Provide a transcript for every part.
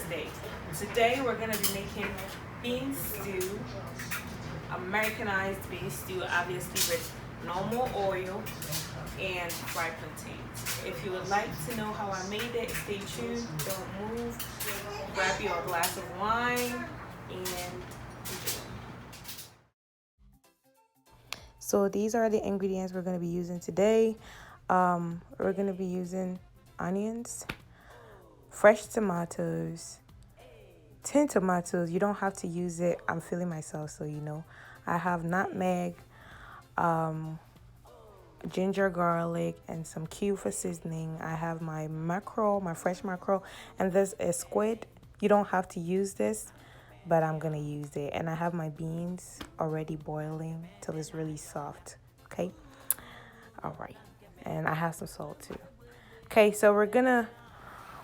Wednesday. Today we're gonna be making bean stew, Americanized bean stew, obviously with normal oil and fried plantains. If you would like to know how I made it, stay tuned. Don't move. Grab your glass of wine and enjoy. So these are the ingredients we're going to be using today. We're going to be using onions, fresh tomatoes, 10 tomatoes. You don't have to use it. I'm feeling myself, so you know. I have nutmeg, ginger, garlic, and some cube for seasoning. I have my mackerel, my fresh mackerel, and this is squid. You don't have to use this, but I'm gonna use it. And I have my beans already boiling till it's really soft. Okay. All right. And I have some salt too. Okay, so we're gonna,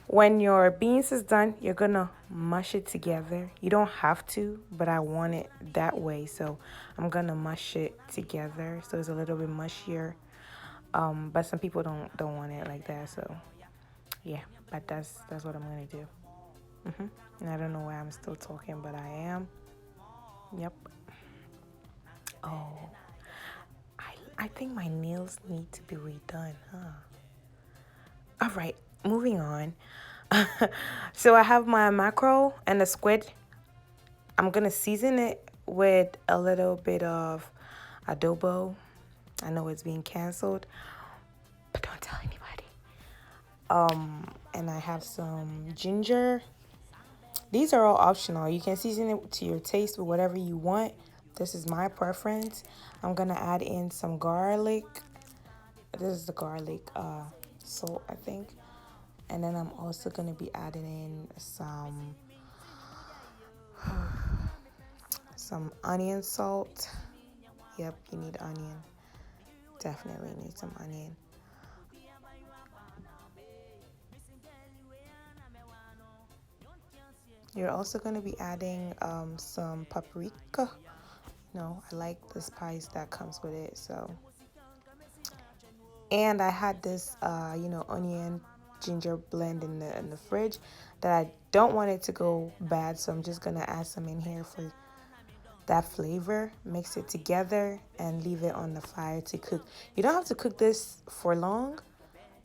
when your beans is done, you're gonna mush it together. You don't have to, but I want it that way, so I'm gonna mush it together so it's a little bit mushier. But some people don't want it like that, so yeah. But that's what I'm gonna do. And I don't know why I'm still talking, but I am. Yep. Oh, I think my nails need to be redone, huh? All right, moving on. So I have my mackerel and the squid. I'm gonna season it with a little bit of adobo. I know it's being canceled, but don't tell anybody. And I have some ginger. These are all optional. You can season it to your taste with whatever you want. This is my preference. I'm gonna add in some garlic. This is the garlic salt, I think. And then I'm also gonna be adding in some onion salt. Yep, you need onion. Definitely need some onion. You're also going to be adding some paprika. No, I like the spice that comes with it. So, and I had this, onion ginger blend in the fridge that I don't want it to go bad. So I'm just gonna add some in here for that flavor. Mix it together and leave it on the fire to cook. You don't have to cook this for long.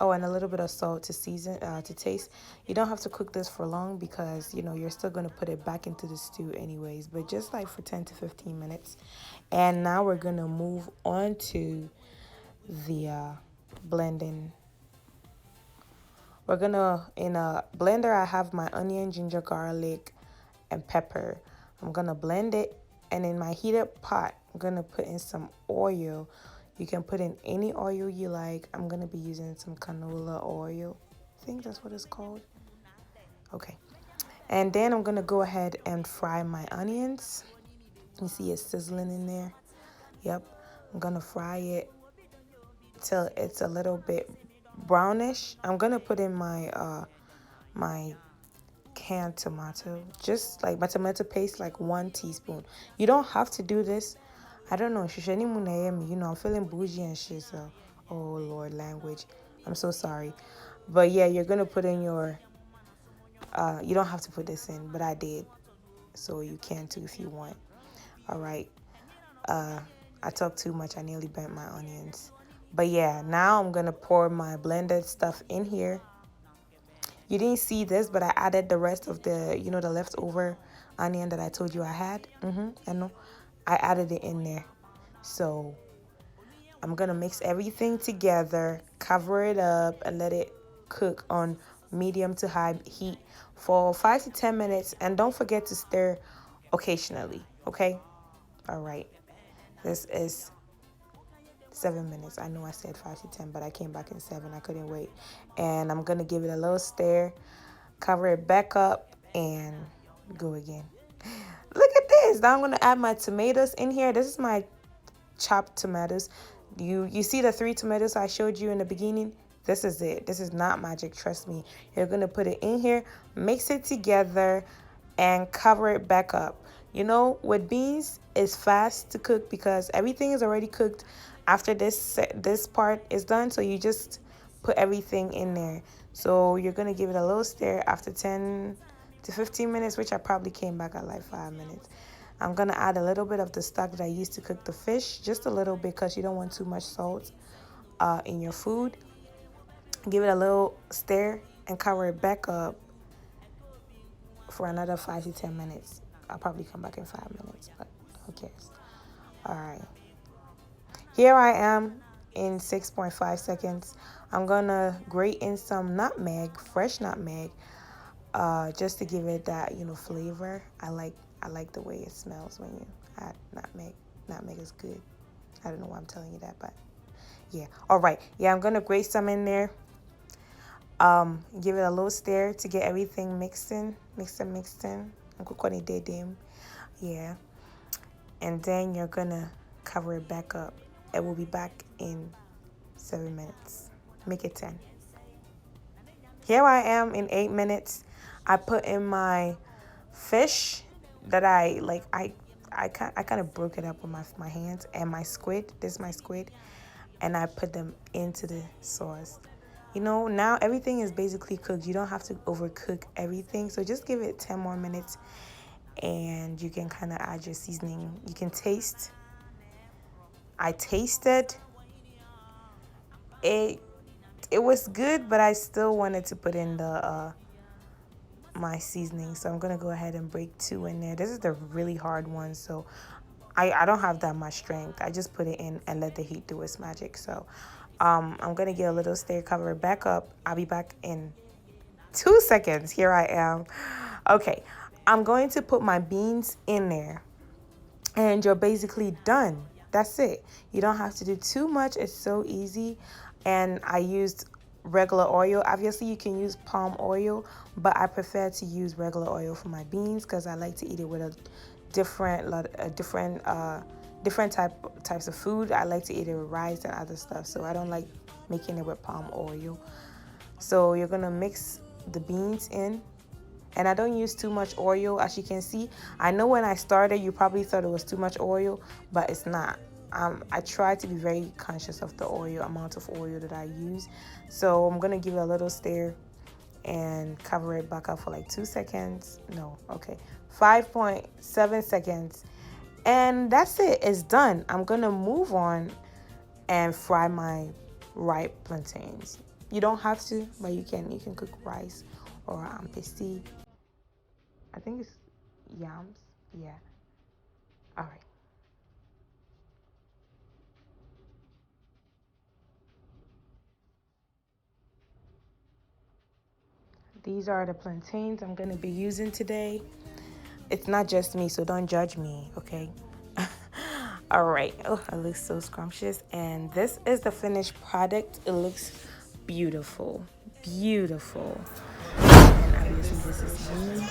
Oh, and a little bit of salt to season, to taste. You don't have to cook this for long because, you know, you're still going to put it back into the stew anyways. But just like for 10 to 15 minutes. And now we're going to move on to the blending. We're going to, in a blender, I have my onion, ginger, garlic, and pepper. I'm going to blend it. And in my heated pot, I'm going to put in some oil. You can put in any oil you like. I'm going to be using some canola oil. I think that's what it's called. Okay. And then I'm going to go ahead and fry my onions. You see it sizzling in there? Yep. I'm going to fry it till it's a little bit brownish. I'm going to put in my canned tomato. Just like my tomato paste, like 1 teaspoon. You don't have to do this. I don't know. You know, I'm feeling bougie and shit. So, oh Lord, language. I'm so sorry. But yeah, you're going to put in your, you don't have to put this in, but I did. So you can too if you want. All right. I talked too much. I nearly burnt my onions. But yeah, now I'm going to pour my blended stuff in here. You didn't see this, but I added the rest of the, you know, the leftover onion that I told you I had. I know. I added it in there. So I'm going to mix everything together, cover it up, and let it cook on medium to high heat for 5 to 10 minutes. And don't forget to stir occasionally, okay? All right. This is 7 minutes. I know I said 5 to 10, but I came back in 7. I couldn't wait. And I'm going to give it a little stir, cover it back up, and go again. Look at this. Now I'm going to add my tomatoes in here. This is my chopped tomatoes. You see the 3 tomatoes I showed you in the beginning? This is it. This is not magic. Trust me. You're going to put it in here, mix it together, and cover it back up. You know, with beans, it's fast to cook because everything is already cooked after this part is done. So you just put everything in there. So you're going to give it a little stir after 10 to 15 minutes, which I probably came back at like 5 minutes. I'm going to add a little bit of the stock that I used to cook the fish, just a little bit because you don't want too much salt in your food. Give it a little stir and cover it back up for another 5 to 10 minutes. I'll probably come back in 5 minutes, but who cares? All right. Here I am in 6.5 seconds. I'm going to grate in some nutmeg, fresh nutmeg, just to give it that, flavor. I like the way it smells when you add nutmeg. Nutmeg is good. I don't know why I'm telling you that, but yeah. All right. Yeah, I'm going to grate some in there. Give it a little stir to get everything mixed in. I'm cooking it. Yeah. And then you're going to cover it back up. It will be back in 7 minutes. Make it 10. Here I am in 8 minutes. I put in my fish that I kind of broke it up with my hands, and my squid. This is my squid. And I put them into the sauce. Now everything is basically cooked. You don't have to overcook everything. So just give it 10 more minutes and you can kind of add your seasoning. You can taste. I tasted. It was good, but I still wanted to put in the my seasoning. So I'm going to go ahead and break 2 in there. This is the really hard one, so I don't have that much strength. I just put it in and let the heat do its magic. So I'm going to get a little stir, cover it back up. I'll be back in 2 seconds. Here I am. Okay, I'm going to put my beans in there. And you're basically done. That's it. You don't have to do too much. It's so easy. And I used regular oil. Obviously, you can use palm oil, but I prefer to use regular oil for my beans because I like to eat it with a different types of food. I like to eat it with rice and other stuff, so I don't like making it with palm oil. So you're gonna mix the beans in, and I don't use too much oil. As you can see, I know when I started you probably thought it was too much oil, but it's not. I try to be very conscious of the amount of oil that I use. So I'm gonna give it a little stir and cover it back up for like 2 seconds. No, okay, 5.7 seconds. And that's it. It's done. I'm going to move on and fry my ripe plantains. You don't have to, but you can cook rice or pesti. I think it's yams. Yeah. All right. These are the plantains I'm going to be using today. It's not just me, so don't judge me, okay? All right. Oh, it looks so scrumptious. And this is the finished product. It looks beautiful. Beautiful. And obviously this is me.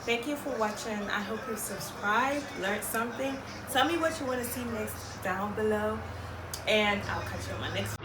Thank you for watching. I hope you subscribed, learned something. Tell me what you want to see next down below. And I'll catch you on my next